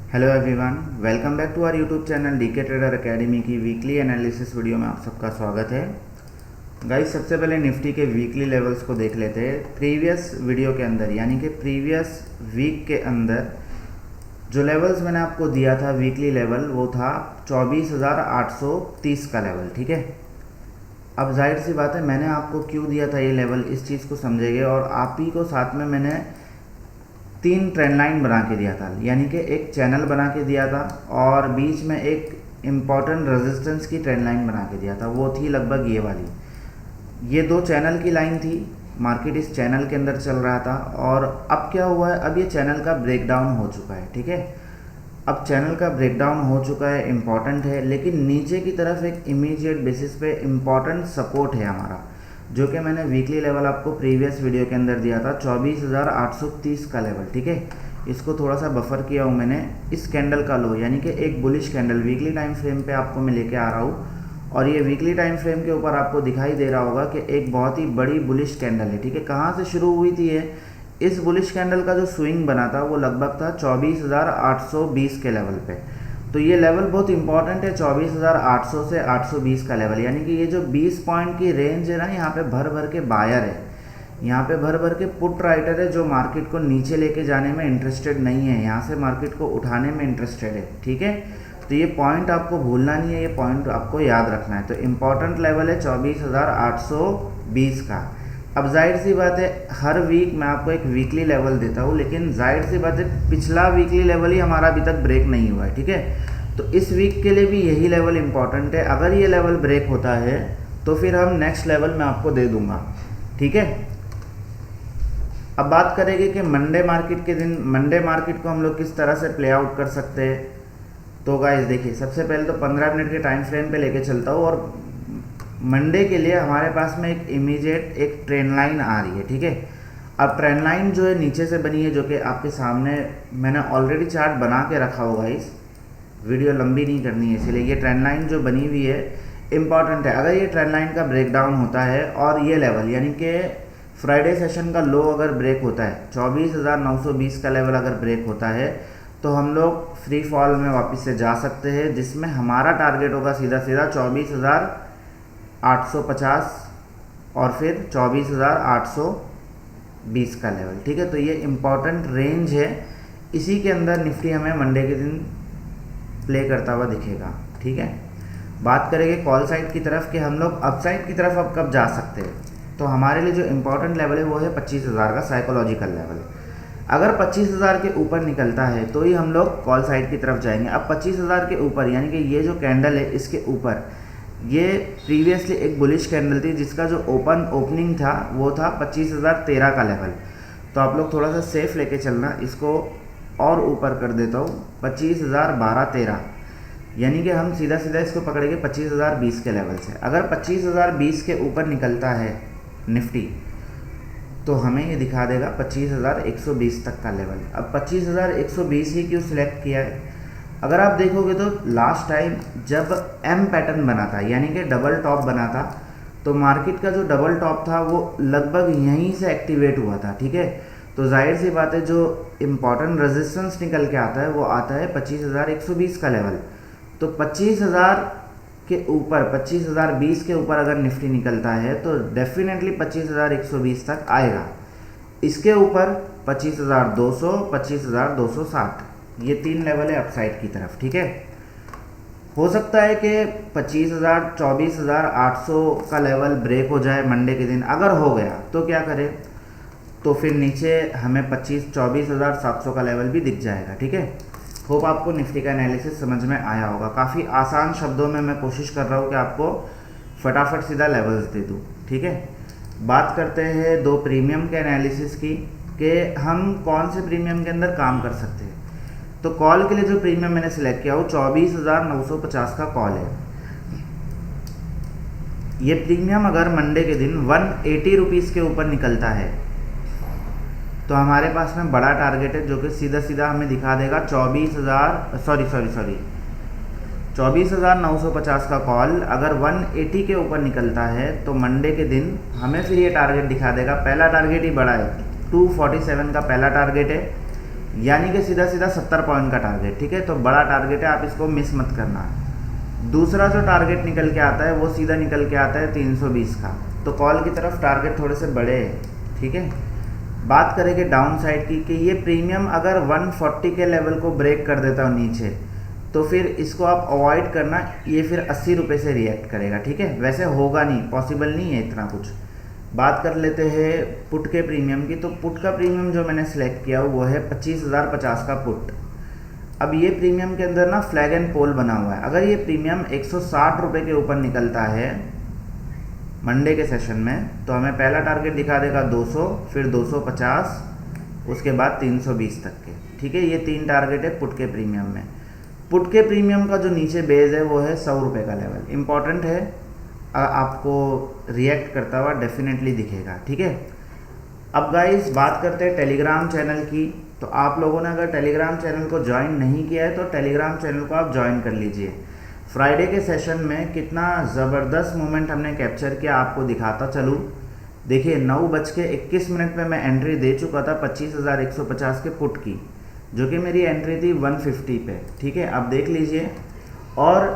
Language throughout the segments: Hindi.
Hello everyone, welcome back to our YouTube channel DK trader academy की वीकली एनालिसिस वीडियो में आप सबका स्वागत है। गाइस, सबसे पहले निफ्टी के वीकली लेवल्स को देख लेते हैं। प्रीवियस वीडियो के अंदर यानी कि प्रीवियस वीक के अंदर जो लेवल्स मैंने आपको दिया था वीकली लेवल, वो था 24,830 का लेवल। ठीक है, अब जाहिर सी बात है मैंने आपको क्यों दिया था ये लेवल, इस चीज़ को समझेंगे। और आप ही को साथ में मैंने 3 ट्रेंड लाइन बना के दिया था, यानी कि एक चैनल बना के दिया था और बीच में एक इम्पॉर्टेंट रेजिस्टेंस की ट्रेंड लाइन बना के दिया था। वो थी लगभग ये वाली। ये 2 चैनल की लाइन थी। मार्केट इस चैनल के अंदर चल रहा था और अब क्या हुआ है, अब ये चैनल का ब्रेकडाउन हो चुका है। ठीक है, अब चैनल का ब्रेकडाउन हो चुका है, इम्पॉर्टेंट है, लेकिन नीचे की तरफ एक इमीडिएट बेसिस पे इम्पॉर्टेंट सपोर्ट है हमारा, जो कि मैंने वीकली लेवल आपको प्रीवियस वीडियो के अंदर दिया था 24,830 का लेवल। ठीक है, इसको थोड़ा सा बफर किया हूँ मैंने। इस कैंडल का लो यानी कि एक bullish candle weekly time frame पे आपको मैं लेके आ रहा हूँ और ये वीकली टाइम फ्रेम के ऊपर आपको दिखाई दे रहा होगा कि एक बहुत ही बड़ी बुलिश कैंडल है। ठीक है, कहाँ से शुरू हुई थी ये? इस बुलिश कैंडल का जो स्विंग बना था वो लगभग था 24,820 के लेवल पे। तो ये लेवल बहुत इंपॉर्टेंट है, 24,800 से 820 का लेवल, यानी कि ये जो 20 पॉइंट की रेंज है ना, यहाँ पे भर भर के बायर है, यहाँ पे भर भर के पुट राइटर है जो मार्केट को नीचे लेके जाने में इंटरेस्टेड नहीं है, यहाँ से मार्केट को उठाने में इंटरेस्टेड है। ठीक है, तो ये पॉइंट आपको भूलना नहीं है, ये पॉइंट आपको याद रखना है। तो इम्पॉर्टेंट लेवल है 24,820 का। अब जाहिर सी बात है हर वीक मैं आपको एक वीकली लेवल देता हूँ, लेकिन जाहिर सी बात है पिछला वीकली लेवल ही हमारा अभी तक ब्रेक नहीं हुआ है। ठीक है, तो इस वीक के लिए भी यही लेवल इम्पॉर्टेंट है। अगर ये लेवल ब्रेक होता है तो फिर हम नेक्स्ट लेवल मैं आपको दे दूंगा। ठीक है, अब बात करेंगे कि मंडे मार्केट के दिन मंडे मार्केट को हम लोग किस तरह से प्ले आउट कर सकते हैं। तो गाइस देखिए, सबसे पहले तो 15 मिनट के टाइम फ्रेम पे लेके चलता हूँ और मंडे के लिए हमारे पास में एक इमीडिएट एक ट्रेंड लाइन आ रही है। ठीक है, अब ट्रेंड लाइन जो है नीचे से बनी है, जो कि आपके सामने मैंने ऑलरेडी चार्ट बना के रखा होगा। इस वीडियो लंबी नहीं करनी है, इसलिए ये ट्रेंड लाइन जो बनी हुई है इम्पॉर्टेंट है। अगर ये ट्रेंड लाइन का ब्रेकडाउन होता है और ये लेवल यानी कि फ्राइडे सेशन का लो अगर ब्रेक होता है, 24,920 का लेवल अगर ब्रेक होता है, तो हम लोग फ्री फॉल में वापस से जा सकते हैं, जिसमें हमारा टारगेट होगा सीधा सीधा 24,850 और फिर 24,820 का लेवल। ठीक है, तो ये इम्पॉर्टेंट रेंज है, इसी के अंदर निफ्टी हमें मंडे के दिन प्ले करता हुआ दिखेगा। ठीक है, बात करेंगे कॉल साइड की तरफ कि हम लोग अपसाइड की तरफ अब कब जा सकते हैं। तो हमारे लिए जो इम्पोर्टेंट लेवल है वो है 25,000 का साइकोलॉजिकल लेवल। अगर 25,000 के ऊपर निकलता है तो ही हम लोग कॉल साइड की तरफ जाएंगे। अब 25,000 के ऊपर यानी कि ये जो कैंडल है इसके ऊपर, ये प्रीवियसली एक बुलिश कैंडल थी जिसका जो ओपनिंग था वो था 25,013 का लेवल। तो आप लोग थोड़ा सा सेफ लेके चलना, इसको और ऊपर कर देता हूँ 25,012-13, यानी कि हम सीधा सीधा इसको पकड़ेंगे 25,020 के लेवल से। अगर 25,020 के ऊपर निकलता है निफ्टी तो हमें ये दिखा देगा 25,120 तक का लेवल। अब 25,120 ही क्यों सिलेक्ट किया है? अगर आप देखोगे तो लास्ट टाइम जब एम पैटर्न बना था यानी कि डबल टॉप बना था, तो मार्केट का जो डबल टॉप था वो लगभग यहीं से एक्टिवेट हुआ था। ठीक है, तो जाहिर सी बात है जो इम्पॉर्टेंट रेजिस्टेंस निकल के आता है वो आता है 25,120 का लेवल। तो 25,000 के ऊपर 25,020 के ऊपर अगर निफ्टी निकलता है तो डेफिनेटली 25,120 तक आएगा। इसके ऊपर 25,200, 25,260, ये 3 लेवल है अपसाइड की तरफ। ठीक है, हो सकता है कि 25,000, 24,800 का लेवल ब्रेक हो जाए मंडे के दिन। अगर हो गया तो क्या करें, तो फिर नीचे हमें 24,700 का लेवल भी दिख जाएगा। ठीक है, होप आपको निफ्टी का एनालिसिस समझ में आया होगा। काफ़ी आसान शब्दों में मैं कोशिश कर रहा हूँ कि आपको फटाफट सीधा लेवल्स दे दूँ। ठीक है, बात करते हैं 2 प्रीमियम के एनालिसिस की कि हम कौन से प्रीमियम के अंदर काम कर सकते हैं। तो कॉल के लिए जो प्रीमियम मैंने सिलेक्ट किया वो 24,950 का कॉल है। ये प्रीमियम अगर मंडे के दिन 180 रुपीज़ के ऊपर निकलता है तो हमारे पास में बड़ा टारगेट है जो कि सीधा सीधा हमें दिखा देगा 24,950 का कॉल। अगर 180 के ऊपर निकलता है तो मंडे के दिन हमें फिर ये टारगेट दिखा देगा। पहला टारगेट ही बड़ा है, 247 का पहला टारगेट है। यानी कि सीधा सीधा 70 पॉइंट का टारगेट, ठीक है। तो बड़ा टारगेट है, आप इसको मिस मत करना। दूसरा जो टारगेट निकल के आता है वो सीधा निकल के आता है 320 का। तो कॉल की तरफ टारगेट थोड़े से बड़े हैं, ठीक है। बात करेंगे डाउन साइड की कि ये प्रीमियम अगर 140 के लेवल को ब्रेक कर देता हो नीचे, तो फिर इसको आप अवॉइड करना, ये फिर 80 रुपये से रिएक्ट करेगा, ठीक है। वैसे होगा नहीं, पॉसिबल नहीं है इतना कुछ। बात कर लेते हैं पुट के प्रीमियम की। तो पुट का प्रीमियम जो मैंने सेलेक्ट किया वो है 25,050 का पुट। अब ये प्रीमियम के अंदर ना फ्लैग एंड पोल बना हुआ है। अगर ये प्रीमियम 160 रुपये के ऊपर निकलता है मंडे के सेशन में, तो हमें पहला टारगेट दिखा देगा 200, फिर 250, उसके बाद 320 तक के, ठीक है। ये 3 टारगेट है पुट के प्रीमियम में। पुट के प्रीमियम का जो नीचे बेस है वो है 100 रुपये का लेवल। इम्पॉर्टेंट है, आपको रिएक्ट करता हुआ डेफिनेटली दिखेगा, ठीक है। अब गाइस बात करते हैं टेलीग्राम चैनल की। तो आप लोगों ने अगर टेलीग्राम चैनल को ज्वाइन नहीं किया है तो टेलीग्राम चैनल को आप ज्वाइन कर लीजिए। फ्राइडे के सेशन में कितना ज़बरदस्त मोमेंट हमने कैप्चर किया आपको दिखाता चलूँ। देखिए 9:21 में मैं एंट्री दे चुका था 25,150 के पुट की, जो कि मेरी एंट्री थी 150 पे, ठीक है। अब देख लीजिए। और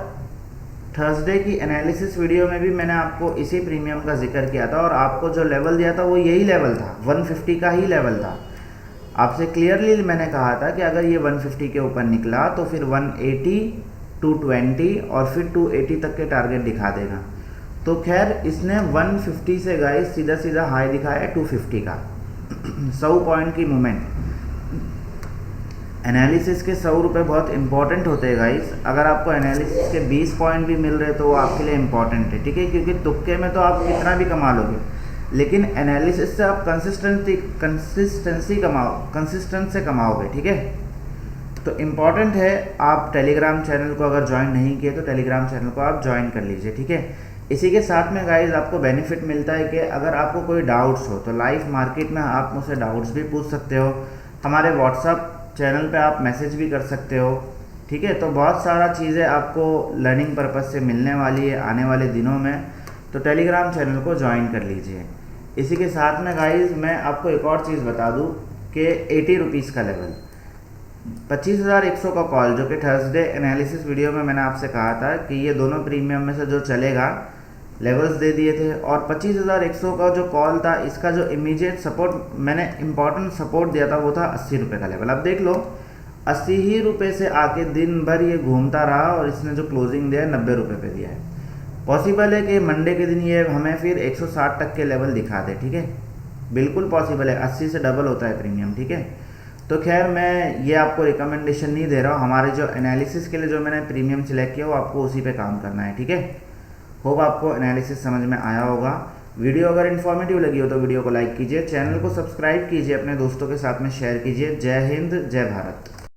थर्सडे की एनालिसिस वीडियो में भी मैंने आपको इसी प्रीमियम का जिक्र किया था, और आपको जो लेवल दिया था वो यही लेवल था, 150 का ही लेवल था। आपसे क्लियरली मैंने कहा था कि अगर ये 150 के ऊपर निकला तो फिर 180, 220 और फिर 280 तक के टारगेट दिखा देगा। तो खैर इसने 150 से गाइस सीधा सीधा हाई दिखाया 250 का 100 पॉइंट की मूवमेंट। एनालिसिस के 100 रुपये बहुत इंपॉर्टेंट होते हैं गाइस। अगर आपको एनालिसिस के 20 पॉइंट भी मिल रहे तो वो आपके लिए इंपॉर्टेंट है, ठीक है। क्योंकि तुक्के में तो आप कितना भी कमा लोगे, लेकिन एनालिसिस से आप कंसिस्टेंट से कमाओगे, ठीक है। तो इम्पॉर्टेंट है, आप टेलीग्राम चैनल को अगर ज्वाइन नहीं किए तो टेलीग्राम चैनल को आप ज्वाइन कर लीजिए, ठीक है। इसी के साथ में गाइज आपको बेनिफिट मिलता है कि अगर आपको कोई डाउट्स हो तो लाइव मार्केट में आप मुझसे डाउट्स भी पूछ सकते हो। हमारे व्हाट्सअप चैनल पे आप मैसेज भी कर सकते हो, ठीक है। तो बहुत सारा चीज़ें आपको लर्निंग पर्पज़ से मिलने वाली है आने वाले दिनों में, तो टेलीग्राम चैनल को ज्वाइन कर लीजिए। इसी के साथ में गाइज मैं आपको एक और चीज़ बता दूं कि 80 रुपीज़ का लेवल, 25,100 का कॉल, जो कि थर्सडे एनालिसिस वीडियो में मैंने आपसे कहा था कि ये दोनों प्रीमियम में से जो चलेगा, लेवल्स दे दिए थे। और 25,100 का जो कॉल था, इसका जो इमीडिएट सपोर्ट मैंने इम्पॉर्टेंट सपोर्ट दिया था वो था 80 रुपये का लेवल। अब देख लो 80 ही रुपये से आके दिन भर ये घूमता रहा और इसने जो क्लोजिंग दिया है 90 रुपये पे दिया है। पॉसिबल है कि मंडे के दिन ये हमें फिर 160 तक के लेवल दिखा दे, ठीक है। बिल्कुल पॉसिबल है, 80 से डबल होता है प्रीमियम, ठीक है। तो खैर मैं ये आपको रिकमेंडेशन नहीं दे रहा हूँ, हमारे जो एनालिसिस के लिए जो मैंने प्रीमियम सिलेक्ट किया वो आपको उसी पे काम करना है, ठीक है। होप आपको एनालिसिस समझ में आया होगा। वीडियो अगर इन्फॉर्मेटिव लगी हो तो वीडियो को लाइक कीजिए, चैनल को सब्सक्राइब कीजिए, अपने दोस्तों के साथ में शेयर कीजिए। जय हिंद, जय भारत।